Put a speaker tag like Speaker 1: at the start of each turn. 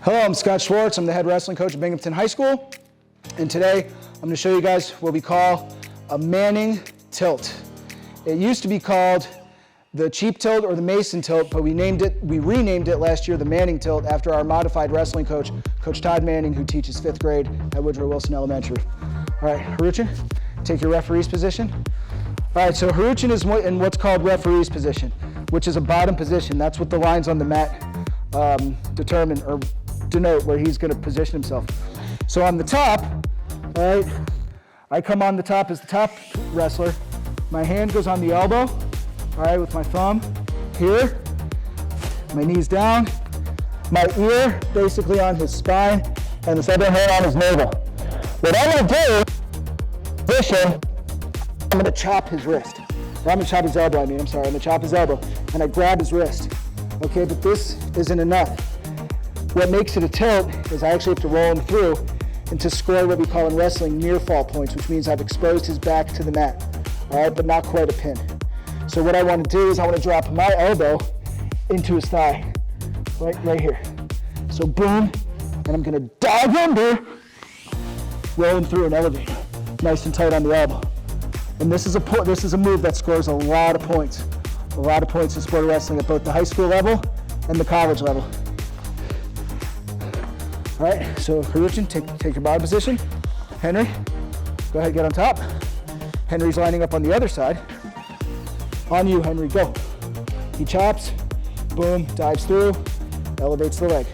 Speaker 1: Hello, I'm Scott Schwartz. I'm the head wrestling coach at Binghamton High School. And today, I'm going to show you guys what we call a Manning tilt. It used to be called the cheap tilt or the Mason tilt, but we renamed it last year the Manning tilt after our modified wrestling coach, Coach Todd Manning, who teaches 5th grade at Woodrow Wilson Elementary. All right, Haruchin, take your referee's position. All right, so Haruchin is in what's called referee's position, which is a bottom position. That's what the lines on the mat determine or denote where he's going to position himself. So on the top, all right, I come on the top as the top wrestler. My hand goes on the elbow, all right, with my thumb here, my knees down, my ear basically on his spine, and this other hand on his navel. What I'm going to do, position, I'm going to chop his wrist. Or I'm going to chop his elbow, I'm going to chop his elbow, and I grab his wrist. Okay, but this isn't enough. What makes it a tilt is I actually have to roll him through and to score what we call in wrestling near fall points, which means I've exposed his back to the mat, all right, but not quite a pin. So what I want to do is I want to drop my elbow into his thigh, right here. So boom, and I'm going to dive under, roll him through and elevate, nice and tight on the elbow. And this is a move that scores a lot of points in sport of wrestling at both the high school level and the college level. All right, so Haruchin, take your bottom position. Henry, go ahead, get on top. Henry's lining up on the other side. On you, Henry, go. He chops, boom, dives through, elevates the leg.